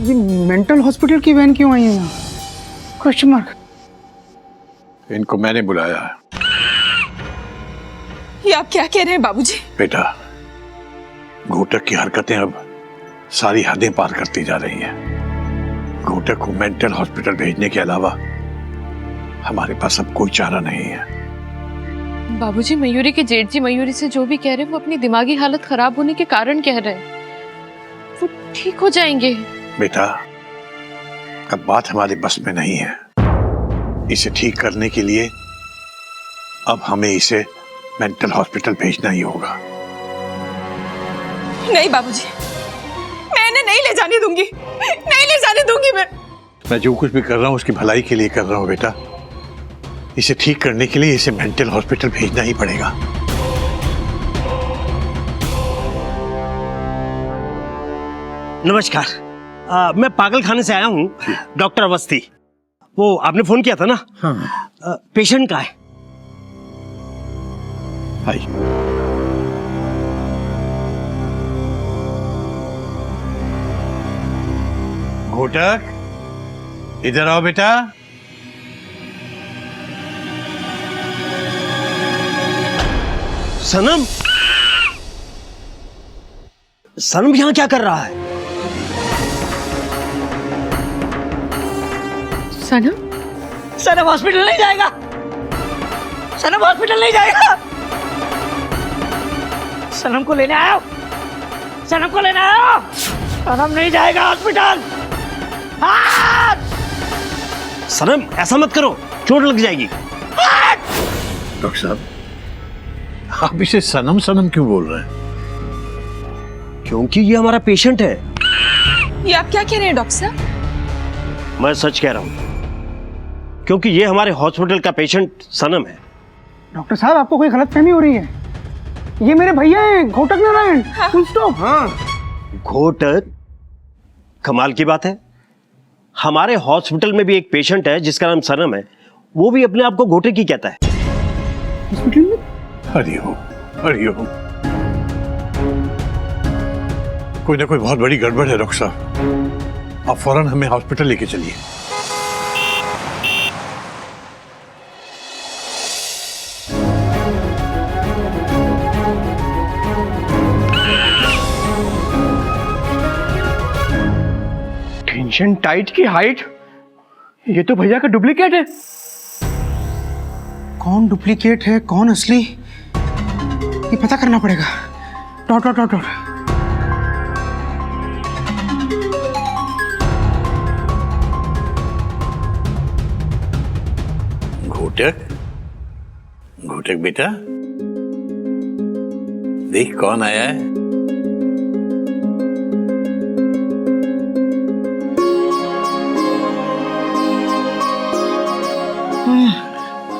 ये mental hospital की van क्यों आई है यहाँ? Question mark. इनको मैंने बुलाया है। ये आप क्या कह रहे हैं बाबूजी? बेटा, घोटक की हरकतें अब सारी हदें पार करती जा रही हैं। घोटक को मेंटल हॉस्पिटल भेजने के अलावा हमारे पास अब कोई चारा नहीं है। बाबूजी, मयूरी के जेठ जी मयूरी से जो भी कह रहे हैं वो अपनी दिमागी हालत खराब होने के कारण कह रहे हैं। वो ठीक हो जाएंगे। बेटा, अब बात हमारे बस में नहीं है। इसे ठीक करने के लिए अब हमें इसे मेंटल हॉस्पिटल भेजना ही होगा। नहीं बाबूजी, मैं इन्हें नहीं ले जाने दूंगी, नहीं ले जाने दूंगी। मैं जो कुछ भी कर रहा हूँ उसकी भलाई के लिए कर रहा हूँ बेटा। इसे ठीक करने के लिए इसे मेंटल हॉस्पिटल भेजना ही पड़ेगा। नमस्कार, मैं पागल खाने से आया हूँ, डॉक्टर अवस्थी। वो आपने फोन किया था ना? हाँ। पेशेंट का है। हाय। घोटक, इधर आओ बेटा। सनम, सनम यहाँ क्या कर रहा है? सनम? सनम हॉस्पिटल नहीं जाएगा। सनम हॉस्पिटल नहीं जाएगा। सनम को लेने आया। सनम को लेने आया। सनम नहीं जाएगा हॉस्पिटल। सनम, ऐसा मत करो, चोट लग जाएगी। डॉक्टर साहब, आप इसे सनम सनम क्यों बोल रहे हैं? क्योंकि ये हमारा पेशेंट है। ये आप क्या कह रहे हैं डॉक्टर साहब? मैं सच कह रहा हूं, क्योंकि ये हमारे हॉस्पिटल का पेशेंट सनम है। डॉक्टर साहब, आपको कोई गलतफहमी हो रही है। ये मेरे भैया हैं, घोटक नारायण। Full stop. हाँ, घोटक? कमाल की बात है, हमारे हॉस्पिटल में भी एक पेशेंट है जिसका नाम सनम है। वो भी अपने आप को घोटक ही कहता है। हॉस्पिटल में? हरिओम, हरिओम। कोई ना कोई बहुत बड़ी गड़बड़ है डॉक्टर साहब। आप फौरन हमें हॉस्पिटल लेके चलिए। टेंशन टाइट की हाइट। ये तो भैया का डुप्लीकेट है। कौन डुप्लीकेट है, कौन असली, ये पता करना पड़ेगा। Dot dot dot dot. Ghotak, Ghotak बेटा, देख कौन आया है।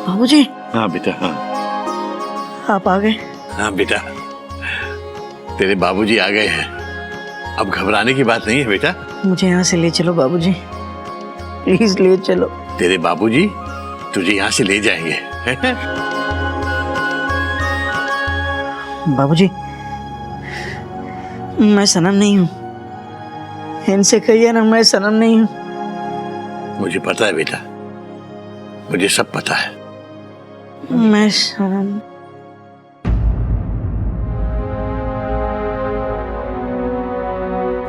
बाबूजी। हाँ बेटा, हाँ। आप आ गए? हाँ बेटा, तेरे बाबूजी आ गए हैं। अब घबराने की बात नहीं है बेटा। मुझे यहाँ से ले चलो बाबूजी, प्लीज ले चलो। तेरे बाबूजी तुझे यहाँ से ले जाएंगे। बाबूजी, मैं सनम नहीं हूँ। इनसे कहिए ना मैं सनम नहीं हूँ। मुझे पता है बेटा, मुझे सब पता है। मैं सनम।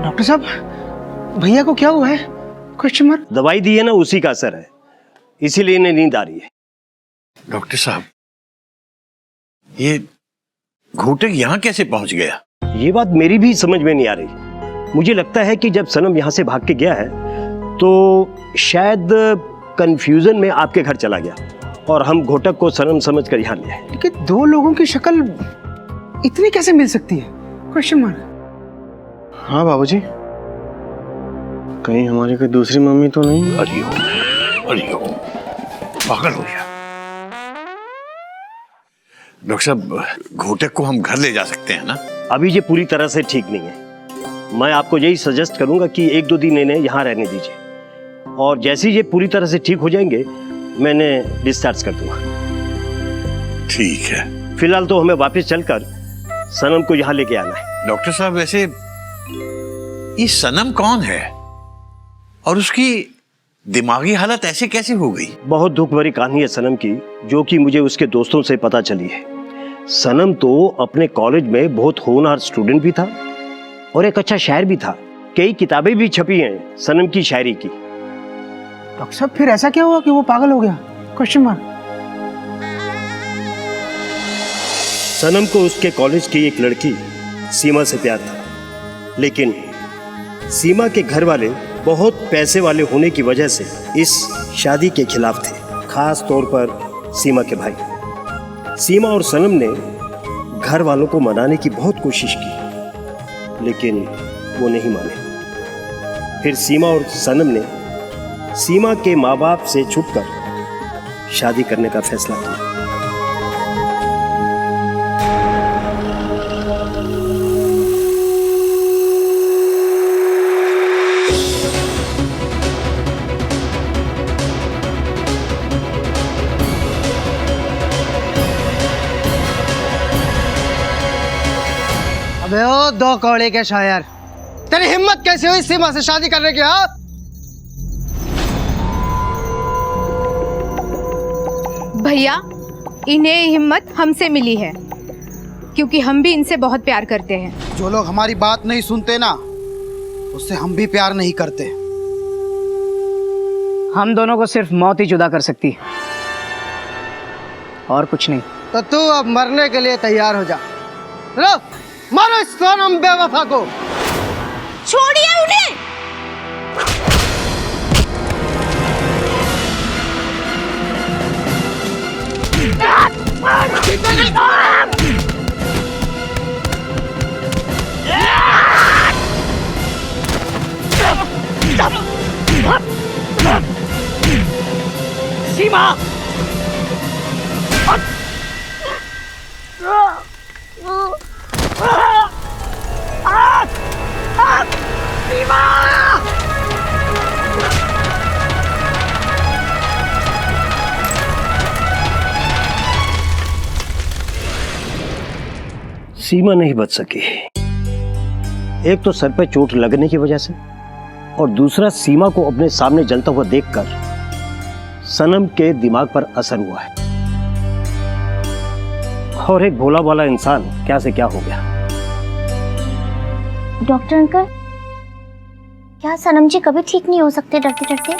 डॉक्टर साहब, भैया को क्या हुआ है? Question mark. दवाई दी है ना, उसी का असर है, इसीलिए इन्हें नींद आ रही है। डॉक्टर साहब, ये घोटक यहाँ कैसे पहुंच गया? ये बात मेरी भी समझ में नहीं आ रही। मुझे लगता है कि जब सनम यहाँ से भाग के गया है तो शायद कंफ्यूजन में आपके घर चला गया और हम घोटक को सनम समझकर यहाँ ले आए। लेकिन दो लोगों की शक्ल इतनी कैसे मिल सकती है? Question mark. हाँ बाबूजी, कहीं हमारी कोई दूसरी मम्मी तो नहीं? हरिओम, हरिओम। पागल हो गया। डॉक्टर साहब, घोटक को हम घर ले जा सकते हैं ना? अभी ये पूरी तरह से ठीक नहीं है। मैं आपको यही सजेस्ट करूंगा कि 1-2 दिन इन्हें यहाँ रहने दीजिए, और जैसे ही ये पूरी तरह से ठीक हो जाएंगे मैं इन्हें डिस्चार्ज कर दूंगा। ठीक है। फिलहाल तो हमें वापस चलकर सनम को यहाँ लेके आना है। डॉक्टर साहब, वैसे ये सनम कौन है? और उसकी दिमागी हालत ऐसे कैसे हो गई? बहुत दुख भरी कहानी है सनम की, जो कि मुझे उसके दोस्तों से पता चली है। सनम तो अपने कॉलेज में बहुत होनहार स्टूडेंट भी था और एक अच्छा शायर भी था। कई किताबें भी छपी हैं सनम की शायरी की। डॉक्टर साहब फिर ऐसा क्या हुआ कि वो पागल हो गया? Question mark. सनम को उसके कॉलेज की एक लड़की सीमा से प्यार था, लेकिन सीमा के घर वाले बहुत पैसे वाले होने की वजह से इस शादी के खिलाफ थे, खास तौर पर सीमा के भाई। सीमा और सनम ने घर वालों को मनाने की बहुत कोशिश की, लेकिन वो नहीं माने। फिर सीमा और सनम ने सीमा के माँ बाप से छुपकर शादी करने का फैसला किया। अबे ओ दो कौड़े के शायर, तेरी हिम्मत कैसे हुई सीमा से शादी करने की? हाँ, भैया इन्हें हिम्मत हमसे मिली है, क्योंकि हम भी इनसे बहुत प्यार करते हैं। जो लोग हमारी बात नहीं सुनते ना, उससे हम भी प्यार नहीं करते। हम दोनों को सिर्फ मौत ही जुदा कर सकती है, और कुछ नहीं। तो तू अब मरने के लिए तैयार हो जा। लो, मारो इस सनम बेवफा को। छोड़िए उन्हें। सीमा, सीमा नहीं बच सकी। एक तो सर पे चोट लगने की वजह से, और दूसरा सीमा को अपने सामने जलता हुआ देखकर सनम के दिमाग पर असर हुआ है, और एक भोला भाला इंसान क्या से क्या हो गया। डॉक्टर अंकल, क्या सनम जी कभी ठीक नहीं हो सकते डरते डरते?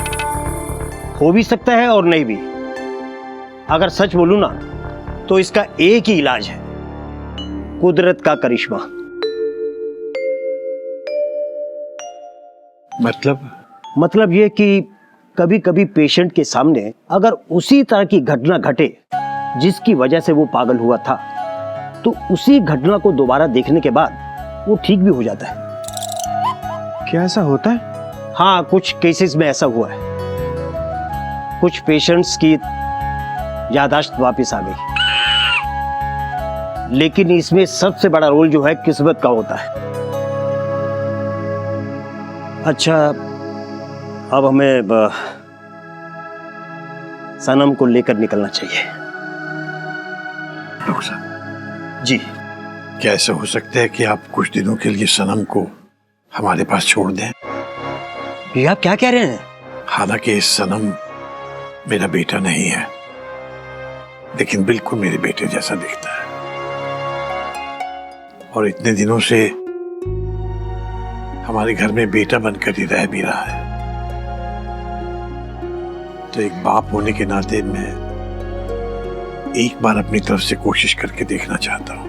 हो भी सकता है और नहीं भी। अगर सच बोलूं ना, तो इसका एक ही इलाज है, कुदरत का करिश्मा। मतलब ये कि कभी कभी पेशेंट के सामने अगर उसी तरह की घटना घटे जिसकी वजह से वो पागल हुआ था, तो उसी घटना को दोबारा देखने के बाद वो ठीक भी हो जाता है। क्या ऐसा होता है? हाँ, कुछ केसेस में ऐसा हुआ है। कुछ पेशेंट्स की याददाश्त वापस आ गई, लेकिन इसमें सबसे बड़ा रोल जो है किस्मत का होता है। अच्छा, अब हमें सनम को लेकर निकलना चाहिए। डॉक्टर साहब जी, क्या ऐसा हो सकता है कि आप कुछ दिनों के लिए सनम को हमारे पास छोड़ दें? ये आप क्या कह रहे हैं? हालांकि सनम मेरा बेटा नहीं है, लेकिन बिल्कुल मेरे बेटे जैसा दिखता है, और इतने दिनों से हमारे घर में बेटा बनकर ही रह भी रहा है। तो एक बाप होने के नाते मैं एक बार अपनी तरफ से कोशिश करके देखना चाहता हूं।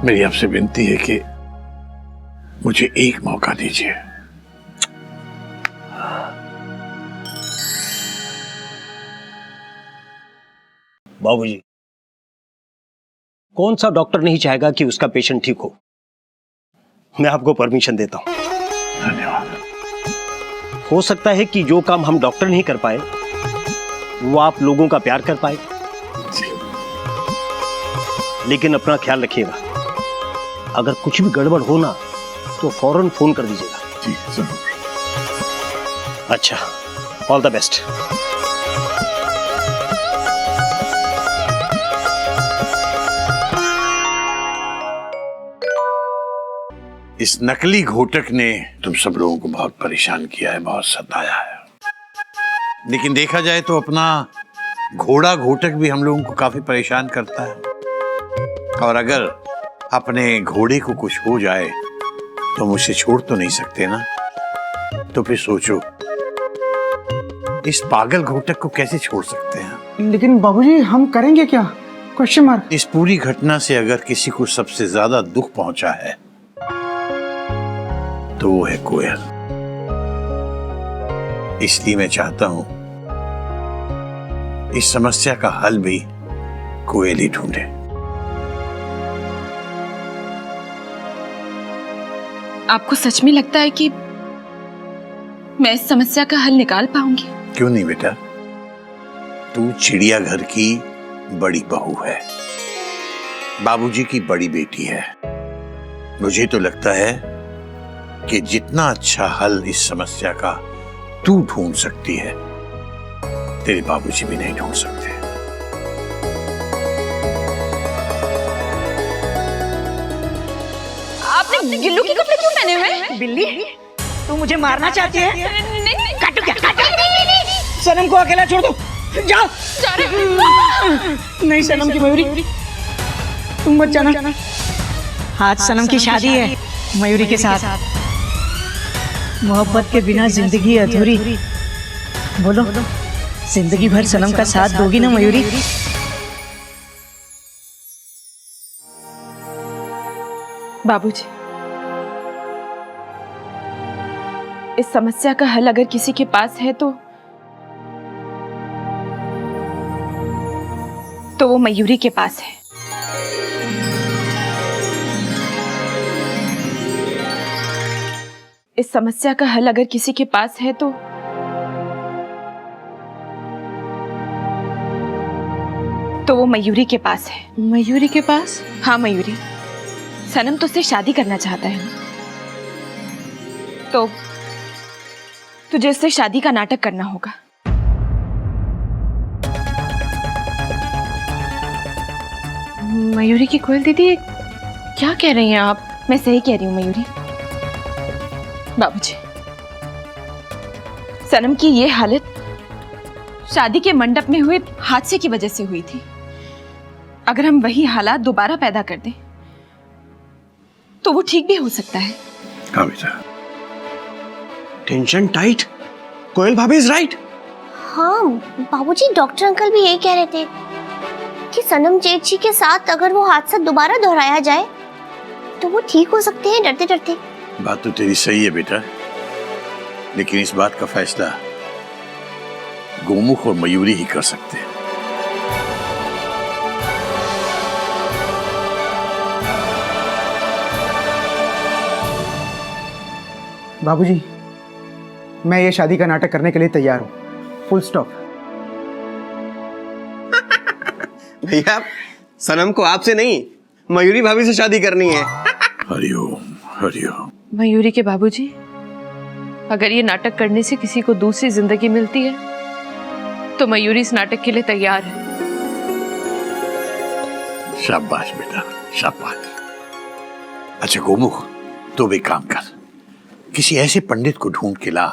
मेरी आपसे विनती है कि मुझे एक मौका दीजिए। बाबूजी, कौन सा डॉक्टर नहीं चाहेगा कि उसका पेशेंट ठीक हो? मैं आपको परमिशन देता हूं। धन्यवाद। हो सकता है कि जो काम हम डॉक्टर नहीं कर पाए, वो आप लोगों का प्यार कर पाए, लेकिन अपना ख्याल रखिएगा। अगर कुछ भी गड़बड़ हो ना, तो फौरन फोन कर दीजिएगा। जी जरूर। अच्छा, ऑल द बेस्ट। इस नकली घोटक ने तुम सब लोगों को बहुत परेशान किया है, बहुत सताया है। लेकिन देखा जाए तो अपना घोड़ा घोटक भी हम लोगों को काफी परेशान करता है। और अगर अपने घोड़े को कुछ हो जाए तो हम उसे छोड़ तो नहीं सकते ना। तो फिर सोचो, इस पागल घोटक को कैसे छोड़ सकते हैं? लेकिन बाबूजी हम करेंगे क्या? Question mark. इस पूरी घटना से अगर किसी को सबसे ज्यादा दुख पहुंचा है तो वो है कोयल। इसलिए मैं चाहता हूं इस समस्या का हल भी कोयल ही ढूंढे। आपको सच में लगता है कि मैं इस समस्या का हल निकाल पाऊंगी? क्यों नहीं बेटा, तू चिड़ियाघर की बड़ी बहू है, बाबूजी की बड़ी बेटी है। मुझे तो लगता है कि जितना अच्छा हल इस समस्या का तू ढूंढ सकती है, तेरे बाबूजी भी नहीं ढूंढ सकते। आपने गिल्लू के कपड़े क्यों पहने हुए हैं? बिल्ली, तू मुझे मारना चाहती है? नहीं, काटो क्या? काटो। सनम को अकेला छोड़ दो, जाओ। नहीं सनम की मयूरी, तुम मत जाना। आज सनम की शादी है मयूरी के साथ। मोहब्बत के बिना जिंदगी अधूरी। बोलो, जिंदगी भर सनम का साथ दोगी ना मयूरी? बाबूजी, इस समस्या का हल अगर किसी के पास है तो वो मयूरी के पास है। इस समस्या का हल अगर किसी के पास है तो वो मयूरी के पास है। मयूरी के पास? हाँ मयूरी, सनम तुझसे शादी करना चाहता है, तो तुझे उससे शादी का नाटक करना होगा। मयूरी की कोयल दीदी, क्या कह रही हैं आप? मैं सही कह रही हूँ मयूरी। बाबूजी, सनम की ये हालत शादी के मंडप में हुए हादसे की वजह से हुई थी। अगर हम वही हालात दोबारा पैदा कर दें तो वो ठीक भी हो सकता है। हाँ बेटा। टेंशन टाइट, कोयल भाभी इज राइट। हाँ बाबूजी, डॉक्टर अंकल भी यही कह रहे थे कि सनम जेठ जी के साथ अगर वो हादसा दोबारा दोहराया जाए तो वो ठीक हो सकते हैं डरते डरते। बात तो तेरी सही है बेटा, लेकिन इस बात का फैसला गोमुख और मयूरी ही कर सकते हैं। बाबूजी, मैं ये शादी का नाटक करने के लिए तैयार हूँ, फुल स्टॉप। भैया, सनम को आपसे नहीं मयूरी भाभी से शादी करनी है। हरिओम हरिओम। मयूरी के बाबूजी, अगर ये नाटक करने से किसी को दूसरी जिंदगी मिलती है तो मयूरी इस नाटक के लिए तैयार है। शाबाश बेटा, शाबाश। अच्छा गोमुख, तो भी काम कर, किसी ऐसे पंडित को ढूंढ के ला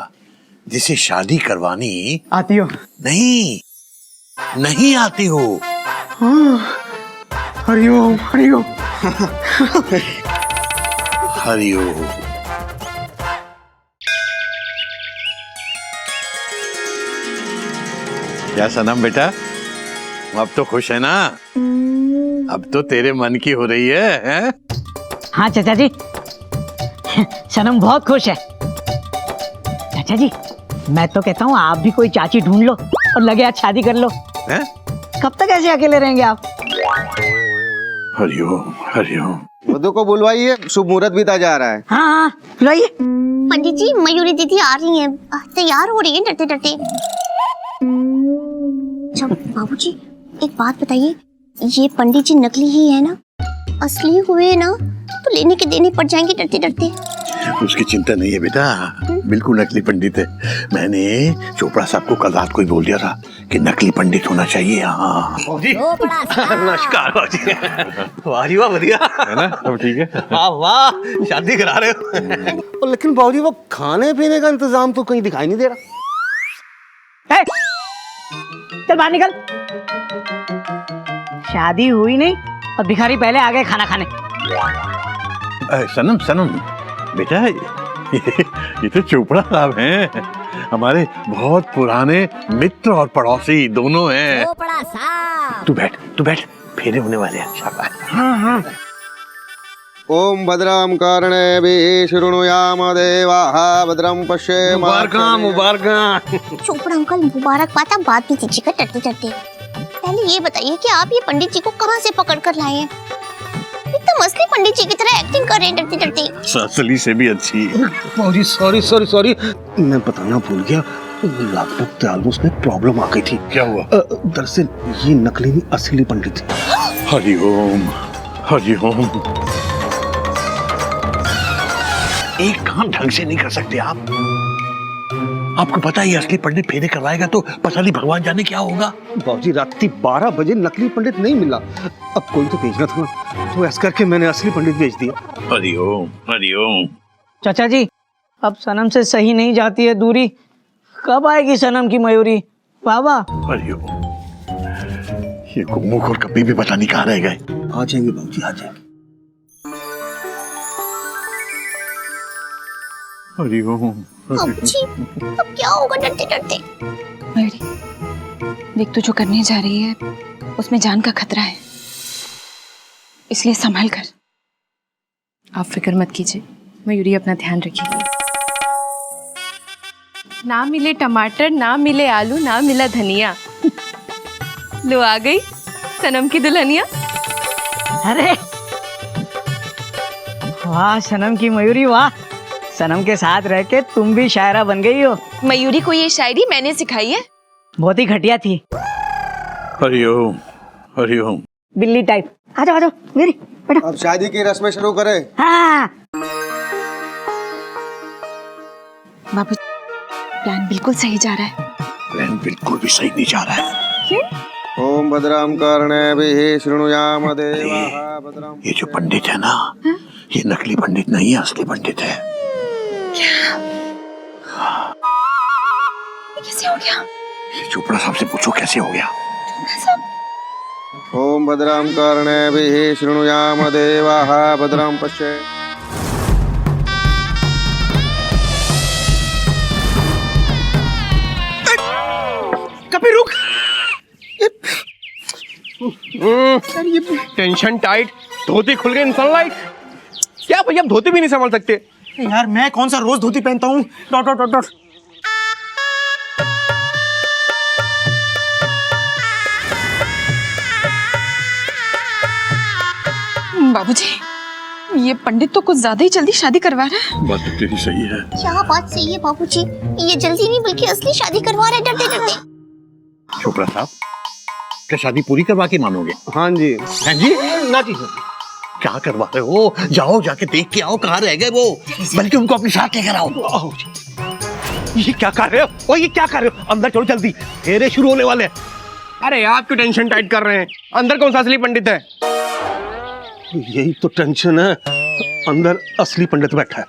जिसे शादी करवानी आती हो? नहीं, नहीं आती हो। हाँ, हरिओम हरिओम। हरिओम। क्या सनम बेटा, अब तो खुश है ना? अब तो तेरे मन की हो रही है? हाँ चाचा जी, सनम बहुत खुश है। चाचा जी, मैं तो कहता हूँ आप भी कोई चाची ढूंढ लो और लगे आज शादी कर लो। हैं? कब तक ऐसे अकेले रहेंगे आप? हरिओम हरिओम। वधू को बुलवाइए, शुभ मुहूर्त बीता जा रहा है। हाँ हाँ, बुलाइए। पंडित जी, मयूरी दीदी आ रही हैं, तैयार हो रही हैं डरते डरते। अच्छा बाबूजी, एक बात बताइए, ये पंडित जी नकली ही है ना? असली हुए ना तो लेने के देने पड़ जाएंगे डरते डरते। उसकी चिंता नहीं है बेटा, बिल्कुल नकली पंडित है। मैंने चोपड़ा साहब को कल रात को ही बोल दिया था कि नकली पंडित होना चाहिए। हाँ नमस्कार बाबूजी। वाह जी वाह, बढ़िया है ना, सब ठीक है। वाह वाह, शादी करा रहे हो। लेकिन बाबूजी वो खाने पीने का इंतजाम तो कहीं दिखाई नहीं दे रहा। चल बाहर निकल। शादी हुई नहीं और भिखारी पहले आ गए खाना खाने। सनम सनम बेटा, ये तो चोपड़ा साहब हैं, हमारे बहुत पुराने मित्र और पड़ोसी दोनों हैं। तू बैठ, फेरे होने वाले हैं। शाबाश। हाँ। ओम भद्रम कर्णे शृणुयाम देवाः भद्रम पश्ये। मुबारक। चोपड़ा अंकल मुबारकबाद आप बात भी दीजिएगा डरते डरते। पहले ये बताइए कि आप ये पंडित जी को कहाँ से पकड़ कर लाए हैं? एकदम असली पंडित जी की तरह एक्टिंग कर रहे हैं डरते डरते। असली से भी अच्छी। बाबूजी सॉरी, मैं बताना भूल गया। लगभग ऑलमोस्ट में प्रॉब्लम आ गई थी। क्या हुआ? दरअसल ये नकली नहीं असली पंडित थे। हरिओम हरिओम। एक काम ढंग से नहीं कर सकते आप? आपको पता है असली पंडित फेरे करवाएगा तो पता नहीं भगवान जाने क्या होगा। बाबूजी रात 12 बजे नकली पंडित नहीं मिला, अब कोई तो भेजना था, तो ऐसा करके मैंने असली पंडित भेज दिया। हरिओम हरिओम। चाचा जी, अब सनम से सही नहीं जाती है दूरी। कब आएगी सनम की मयूरी? बाबा हरिओम। ये गुम्मुख और कभी भी पता नहीं कहाँ रह गए। आ जाएंगे बाबूजी, आ जाएंगे। हरिओम। अब जी, अब क्या होगा डरते डरते? मयूरी, देख तू जो करने जा रही है उसमें जान का खतरा है, इसलिए संभल कर। आप फिक्र मत कीजिए, मयूरी अपना ध्यान रखिए। ना मिले टमाटर, ना मिले आलू, ना मिला धनिया। लो आ गई सनम की दुल्हनिया। अरे वाह सनम की मयूरी, वाह। सनम के साथ रह के तुम भी शायरा बन गई हो। मयूरी को ये शायरी मैंने सिखाई है। बहुत ही घटिया थी। हरिओम हरिओम। बिल्ली टाइप। आ जाओ मेरी बेटा। अब शादी की रस्में शुरू करें। हाँ। बाबू, प्लान बिल्कुल सही जा रहा है। प्लान बिल्कुल भी सही नहीं जा रहा है। ओम भद्रम कर्णे शृणुयाम देवाः भद्रम। ये जो पंडित है ना, ये नकली पंडित नहीं है, असली पंडित है। कैसे हो गया? ये चोपड़ा साहब से पूछो कैसे हो गया। ओम भद्रम कर्णे शृणुयाम देवाः भद्रम पश्ये। कभी रुक। टेंशन टाइट, धोती खुल गई सनलाइट। क्या भैया धोती भी नहीं संभाल सकते? यार मैं कौन सा रोज धोती पहनता हूँ। Dot dot dot dot. बाबूजी, ये पंडित तो कुछ ज्यादा ही जल्दी शादी करवा रहा है। बात तो तेरी सही है। क्या बात सही है बाबूजी, ये जल्दी नहीं बल्कि असली शादी करवा रहे डरते डरते। चोपड़ा साहब, क्या शादी पूरी करवा के मानोगे? हाँ जी। हैं जी? ना जी। क्या करवा रहे हो? जाओ जाके देख के आओ कहाँ रह गए वो, बल्कि उनको अपने साथ लेकर आओ। ये क्या कर रहे हो? ओ ये क्या कर रहे हो? अंदर चलो जल्दी, फेरे शुरू होने वाले हैं। अरे आप क्यों टेंशन टाइट कर रहे हैं? अंदर कौन सा असली पंडित है? यही तो टेंशन है, अंदर असली पंडित बैठा है।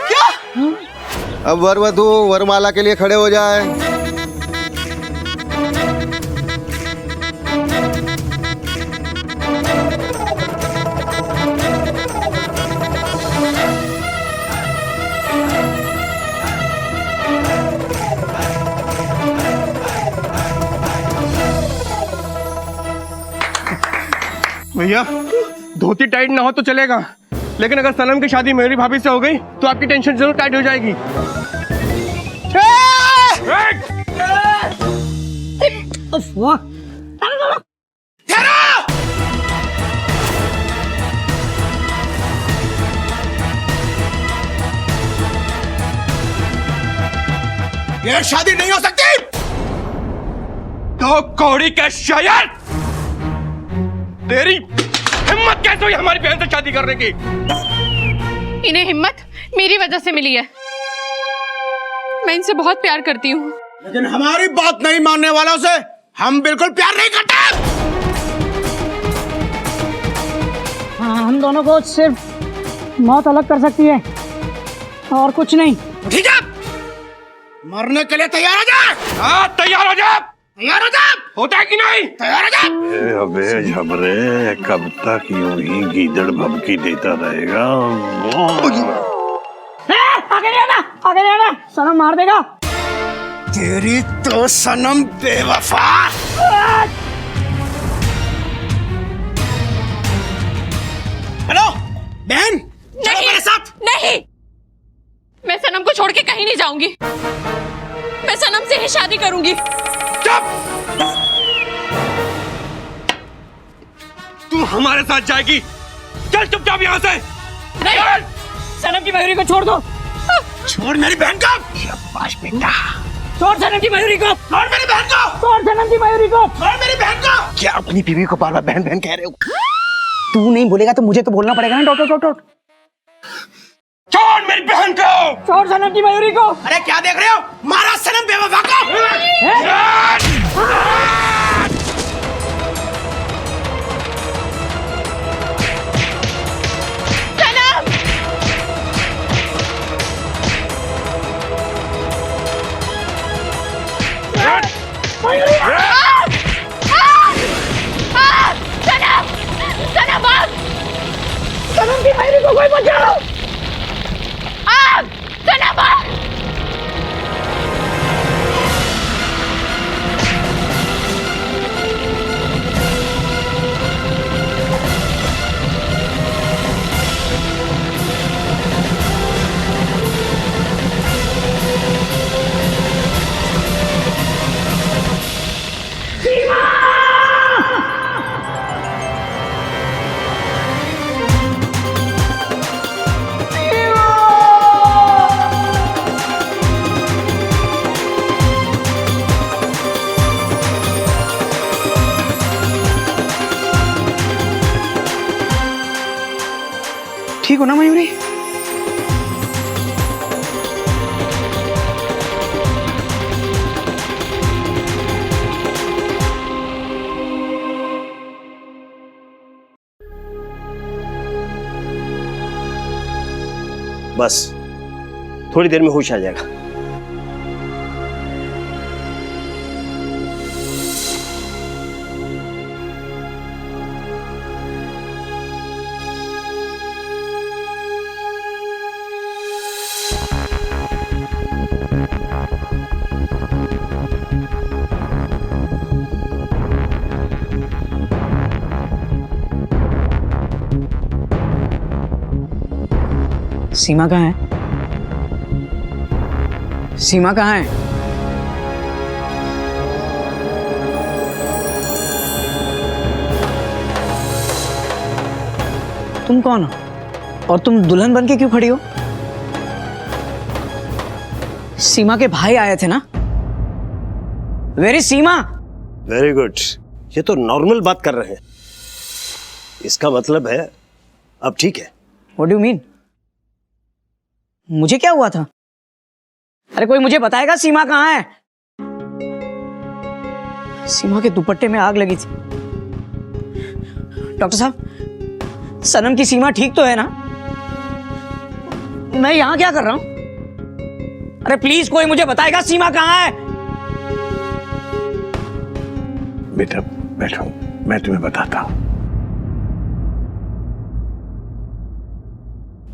क्या? अब वर वधू वरमाला के लिए खड़े हो जाए। भैया धोती टाइट ना हो तो चलेगा, लेकिन अगर सनम की शादी मेरी भाभी से हो गई तो आपकी टेंशन जरूर टाइट हो जाएगी। ये शादी नहीं हो सकती। तो कौड़ी का शायर, तेरी हिम्मत कैसे हुई हमारी बहन से शादी करने की? इन्हें हिम्मत मेरी वजह से मिली है। मैं इनसे बहुत प्यार करती हूँ। लेकिन हमारी बात नहीं मानने वालों से हम बिल्कुल प्यार नहीं करते। हाँ, हम दोनों को सिर्फ मौत अलग कर सकती है और कुछ नहीं। ठीक है, मरने के लिए तैयार हो जा। हाँ, तैयार हो जा, तैयार हो जा। होता है कि नहीं? तैयार हो जा। अबे झबरे, कब तक यूं ही गीदड़ भभकी देता रहेगा? आगे नहीं आना, आगे नहीं आना, सनम मार देगा। तेरी तो सनम बेवफा। हेलो बहन, चलो मेरे साथ। नहीं, मैं सनम को छोड़ के कहीं नहीं जाऊंगी। मैं सनम से ही शादी करूंगी। चुप! तू हमारे साथ जाएगी। चल चुपचाप यहाँ से। नहीं, सनम की मयूरी को छोड़ दो। छोड़ मेरी बहन को। शाबाश बेटा। छोड़ सनम की मयूरी को। छोड़ मेरी बहन को। छोड़ सनम की मयूरी को। छोड़ मेरी बहन को। क्या अपनी बीवी को बार बार बहन बहन कह रहे हो? तू नहीं बोलेगा तो मुझे तो बोलना पड़ेगा ना। डॉक्टर छोड़ मेरी बहन को। छोड़ सनम की मयूरी को। अरे क्या देख रहे हो? मारा सनम बेवफा को। सनम की मयूरी को कोई बचाओ। ठीक हो ना मयूरी? बस थोड़ी देर में होश आ जाएगा। सीमा कहाँ है? सीमा कहाँ है? तुम कौन हो? और तुम दुल्हन बन के क्यों खड़ी हो? सीमा के भाई आए थे ना? वेरी सीमा। वेरी गुड, ये तो नॉर्मल बात कर रहे हैं। इसका मतलब है अब ठीक है। What do mean? मुझे क्या हुआ था? अरे कोई मुझे बताएगा सीमा कहाँ है? सीमा के दुपट्टे में आग लगी थी। डॉक्टर साहब, सनम की सीमा ठीक तो है ना? मैं यहां क्या कर रहा हूं? अरे प्लीज कोई मुझे बताएगा सीमा कहाँ है? बेटा बैठो, मैं तुम्हें बताता हूं।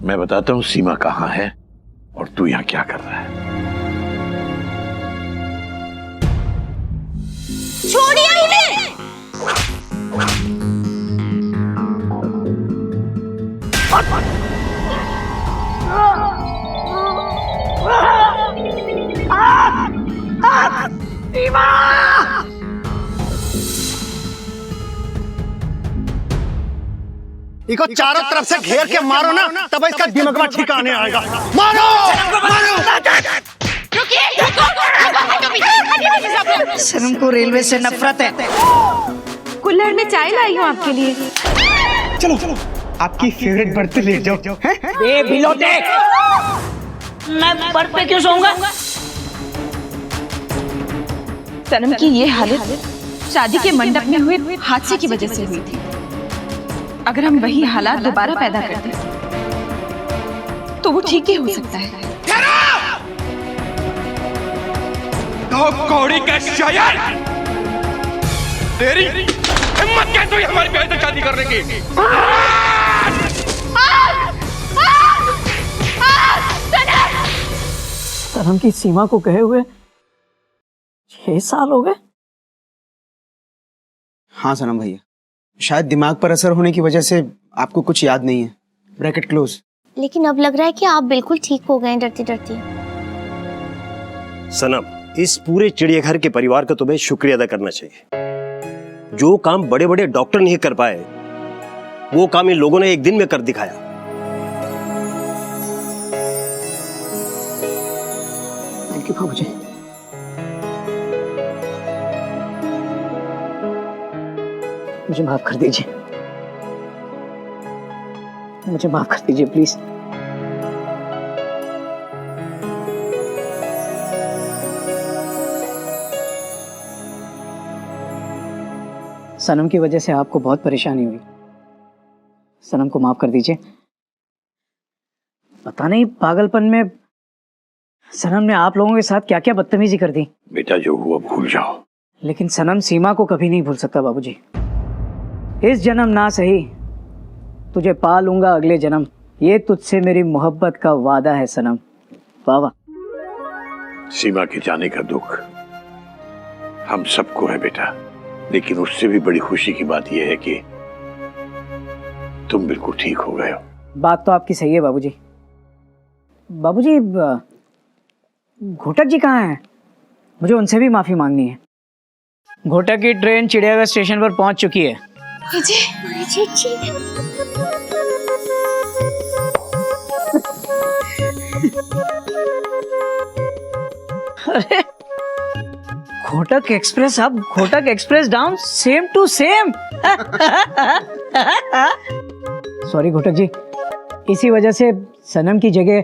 मैं बताता हूं सीमा कहाँ है और तू यहां क्या कर रहा है। छोड़िए इन्हें। इसको चारों तरफ से घेर के मारो ना, तब इसका दिमाग में ठिकाने आएगा। मारो, मारो। सनम को रेलवे से नफरत है। कुल्हड़ में चाय लाई हूँ आपके लिए। चलो चलो। आपकी फेवरेट बर्थ ले जाओ। ए बिलोटे, मैं बर्थ पे क्यों सोऊंगा? सनम की ये हालत शादी के मंडप में हुए हादसे की वजह से हुई थी। अगर हम वही हालात दोबारा पैदा करते तो वो ठीक ही हो सकता है। तो कौड़ी का शायर, तेरी हिम्मत कैसे हुई हमारी बहन से शादी करने की? सनम की सीमा को गए हुए 6 साल हो गए। हाँ सनम भैया, शायद दिमाग पर असर होने की वजह से आपको कुछ याद नहीं है। Bracket close. लेकिन अब लग रहा है कि आप बिल्कुल ठीक हो गए डरते डरते। सनम, इस पूरे चिड़ियाघर के परिवार का तुम्हें शुक्रिया अदा करना चाहिए। जो काम बड़े बड़े डॉक्टर नहीं कर पाए, वो काम इन लोगों ने एक दिन में कर दिखाया। थैंक यू बाबूजी। मुझे माफ कर दीजिए, मुझे माफ कर दीजिए प्लीज। सनम की वजह से आपको बहुत परेशानी हुई। सनम को माफ कर दीजिए। पता नहीं पागलपन में सनम ने आप लोगों के साथ क्या क्या बदतमीजी कर दी। बेटा जो हुआ भूल जाओ। लेकिन सनम सीमा को कभी नहीं भूल सकता बाबूजी। इस जन्म ना सही, तुझे पा लूंगा अगले जन्म, ये तुझसे मेरी मोहब्बत का वादा है सनम। वाह। सीमा के जाने का दुख हम सबको है बेटा, लेकिन उससे भी बड़ी खुशी की बात यह है कि तुम बिल्कुल ठीक हो गए हो। बात तो आपकी सही है बाबूजी। बाबूजी, घोटक जी कहाँ हैं? मुझे उनसे भी माफी मांगनी है। घोटक की ट्रेन चिड़ियाघर स्टेशन पर पहुंच चुकी है। अरे घोटक एक्सप्रेस अब, Ghotak express down, same to same. Sorry Ghotak ji, इसी वजह से सनम की जगह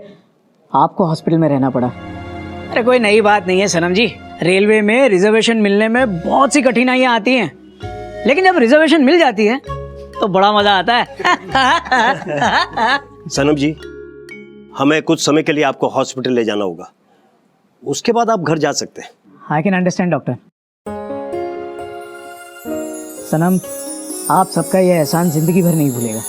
आपको हॉस्पिटल में रहना पड़ा। अरे कोई नई बात नहीं है सनम जी, रेलवे में रिजर्वेशन मिलने में बहुत सी कठिनाइयां आती हैं, लेकिन जब रिजर्वेशन मिल जाती है तो बड़ा मजा आता है। सनम जी, हमें कुछ समय के लिए आपको हॉस्पिटल ले जाना होगा, उसके बाद आप घर जा सकते हैं। I can understand doctor. सनम, आप सबका यह एहसान जिंदगी भर नहीं भूलेगा।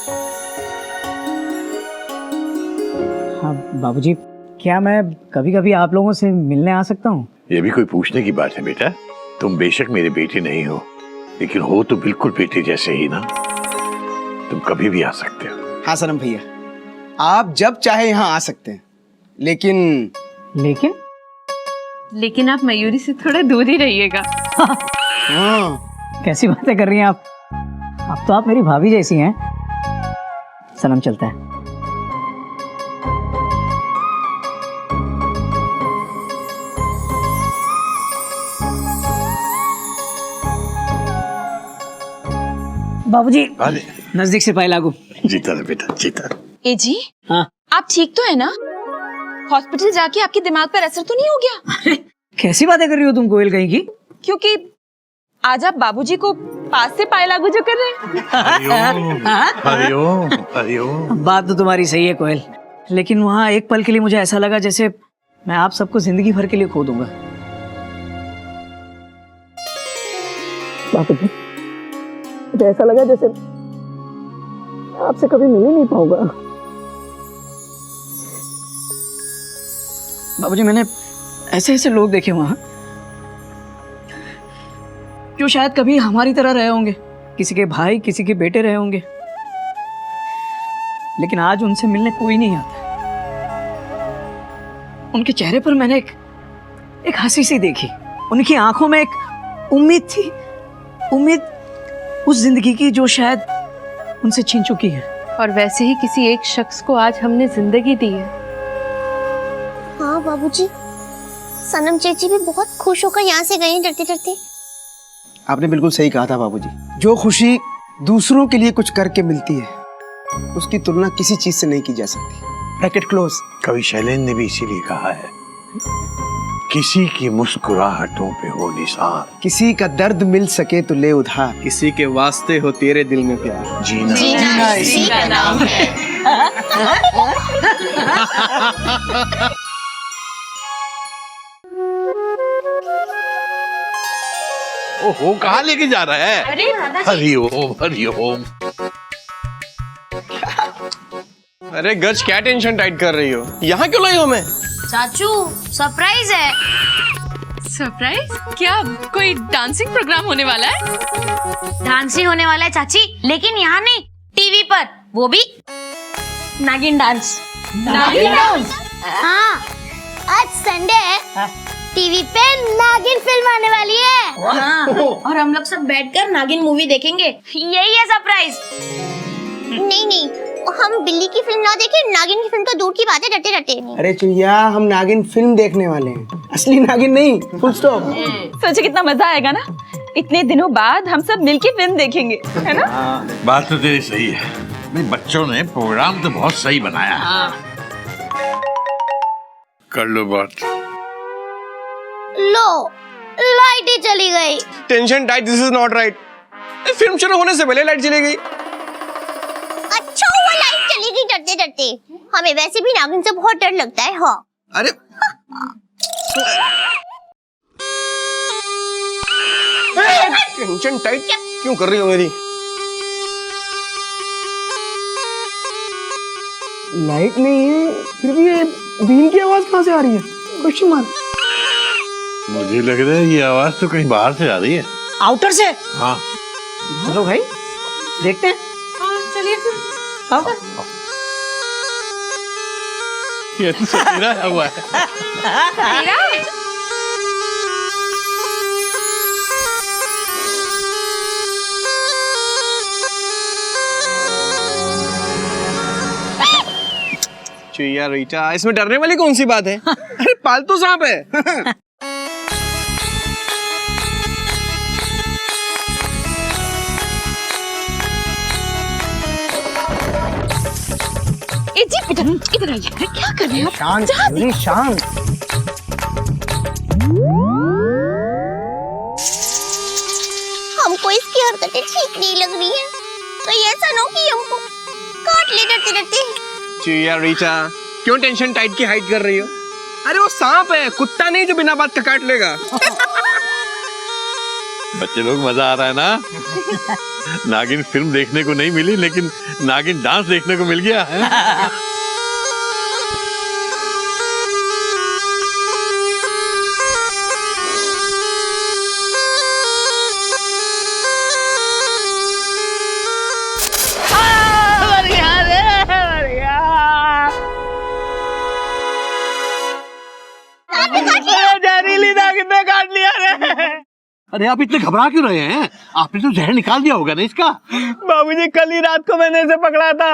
हाँ बाबूजी, क्या मैं कभी कभी आप लोगों से मिलने आ सकता हूँ? ये भी कोई पूछने की बात है बेटा? तुम बेशक मेरे बेटे नहीं हो, लेकिन हो तो बिल्कुल बेटे जैसे ही ना। तुम कभी भी आ सकते हो। हाँ सनम भैया, आप जब चाहे यहाँ आ सकते हैं, लेकिन लेकिन आप मयूरी से थोड़ा दूर ही रहिएगा। हाँ। कैसी बातें कर रही हैं आप? अब तो आप मेरी भाभी जैसी हैं। सनम, चलता है। बाबूजी, नजदीक से पाए लागू। जीता है बेटा, जीता। ए जी, हाँ आप ठीक तो है ना? हॉस्पिटल जाके आपके दिमाग पर असर तो नहीं हो गया? अरे कैसी बातें कर रही हो तुम कोयल कहीं की? क्योंकि आज आप बाबूजी को पास से पाए लागू जो कर रहे हैं। हरिओम। बात तो तुम्हारी सही है कोयल, लेकिन वहाँ एक पल के लिए मुझे ऐसा लगा जैसे मैं आप सबको जिंदगी भर के लिए खो दूंगा। बाबूजी, मुझे ऐसा लगा जैसे मैं आपसे कभी मिल ही नहीं पाऊंगा। बाबूजी, मैंने ऐसे ऐसे लोग देखे वहां जो शायद कभी हमारी तरह रहे होंगे, किसी के भाई, किसी के बेटे रहे होंगे, लेकिन आज उनसे मिलने कोई नहीं आता। उनके चेहरे पर मैंने एक हंसी सी देखी, उनकी आंखों में एक उम्मीद थी, उम्मीद उस जिंदगी की जो शायद उनसे छीन चुकी है। और वैसे ही किसी एक शख्स को आज हमने जिंदगी दी है। हाँ बाबूजी, सनम चेची भी बहुत खुश होकर यहाँ से गई डरते डरते। आपने बिल्कुल सही कहा था बाबूजी, जो खुशी दूसरों के लिए कुछ करके मिलती है, उसकी तुलना किसी चीज से नहीं की जा सकती। Bracket close. कवि शैलेंद्र ने भी इसीलिए कहा है, किसी की मुस्कुराहटों पे हो निसार, किसी का दर्द मिल सके तो ले उधार, किसी के वास्ते हो तेरे दिल में प्यार, जीना इसी का नाम है। ओहो, कहाँ लेके जा रहा है? हरिओम हरिओम। अरे गर्ज क्या टेंशन टाइट कर रही हो? यहाँ क्यों लाई हो मैं? चाचू सरप्राइज है। सरप्राइज? क्या कोई डांसिंग प्रोग्राम होने वाला है? डांसिंग होने वाला है चाची, लेकिन यहाँ नहीं, टीवी पर, वो भी नागिन डांस। नागिन डांस? हाँ, आज संडे है, टीवी पे नागिन फिल्म आने वाली है। हाँ, और हम लोग सब बैठकर नागिन मूवी देखेंगे, यही है सरप्राइज। नहीं नहीं, हम बिल्ली की फिल्म ना देखें, नागिन की फिल्म तो दूर की बात है, डरते डरते। अरे चुईया, हम नागिन फिल्म देखने वाले हैं, असली नागिन नहीं, फुल स्टॉप। सोचे कितना मजा आएगा ना, इतने दिनों बाद हम सब मिलके फिल्म देखेंगे, है ना? बात तो तेरी सही है, नहीं बच्चों ने प्रोग्राम तो बहुत सही बनाया। कर लो बात। लो, लाइट ही चली गई। Tension tight, this is not right. Film शुरू होने से पहले लाइट चली गई। अच्छा हुआ लाइट चली गई डरते डरते, हमें वैसे भी नागिन से बहुत डर लगता है। हाँ अरे टेंशन टाइट क्यों कर रही हो मेरी? लाइट नहीं है, फिर भी ये बीन की आवाज कहाँ से आ रही है? Question mark. मुझे लग रहा है ये आवाज तो कहीं बाहर से आ रही है। आउटर से। हाँ चलो भाई देखते हैं। चलिए हाँ। ये तो सतीरा हुआ है। चुईया रीटा, इसमें डरने वाली कौन सी बात है? अरे पालतू सांप है। ए जी बेटा, इधर आइए। अरे क्या कर रहे हैं आप? शांत, शांत। हमको इसकी हरकतें ठीक नहीं लग रही है, तो ये ऐसा ना हो कि हमको काट ले डरते डरते। चुईया रीटा, क्यों टेंशन टाइट की हाइड कर रही हो? अरे वो सांप है, कुत्ता नहीं जो बिना बात का काट लेगा। बच्चे लोग मजा आ रहा है ना? नागिन फिल्म देखने को नहीं मिली, लेकिन नागिन डांस देखने को मिल गया है। अरे आप इतने घबरा क्यों रहे हैं? आपने तो जहर निकाल दिया होगा ना इसका? बाबूजी, कल ही रात को मैंने इसे पकड़ा था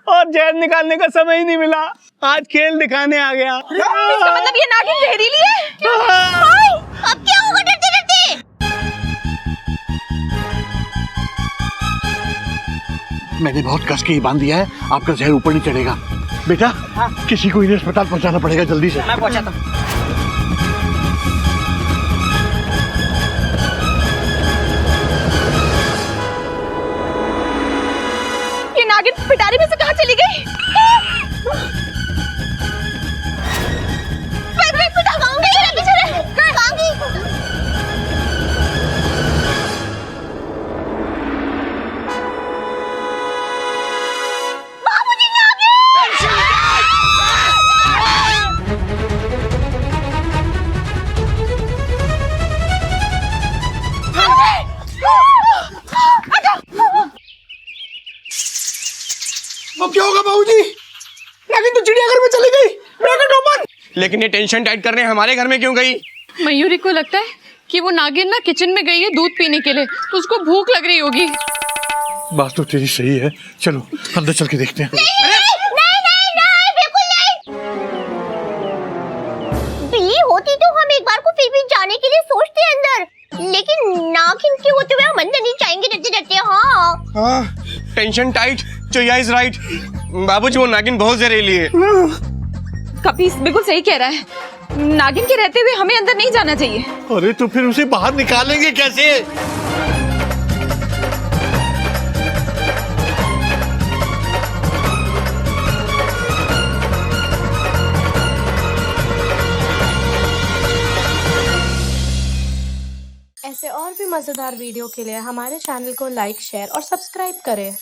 और जहर निकालने का समय ही नहीं मिला। आज खेल दिखाने आ गया। इसका मतलब ये नागिन जहरीली है? अब क्या होगा डरते डरते? मैंने बहुत कस के ही बांध दिया है, आपका जहर ऊपर नहीं चढ़ेगा। बेटा किसी को इन्हें अस्पताल पहुंचाना पड़ेगा जल्दी से। मैं पहुंचाता हूँ। ये नागिन पिटारी में से कहाँ चली गई? अब क्या होगा बाबूजी? नागिन तो चिड़ियाघर में चली गई। Bracket open. लेकिन ये टेंशन टाइट करने हमारे घर में क्यों गई? मयूरी को लगता है कि वो नागिन ना किचन में गई है दूध पीने के लिए, तो उसको भूख लग रही होगी। बात तो तेरी सही है, चलो अंदर चल के देखते हैं। नहीं, बिल्कुल नहीं। बिल्ली होती तो हम एक बार को फिर भी जाने के लिए सोचते अंदर, लेकिन नागिन के होते हुए हम अंदर नहीं जाएंगे डरते डरते। हाँ हाँ, टेंशन टाइट, चोया इज राइट। बाबूजी वो नागिन बहुत जहरीली है। कपीस बिल्कुल सही कह रहा है। नागिन के रहते हुए हमें अंदर नहीं जाना चाहिए। अरे तो फिर उसे बाहर निकालेंगे कैसे? ऐसे और भी मज़ेदार वीडियो के लिए हमारे चैनल को लाइक, शेयर और सब्सक्राइब करें।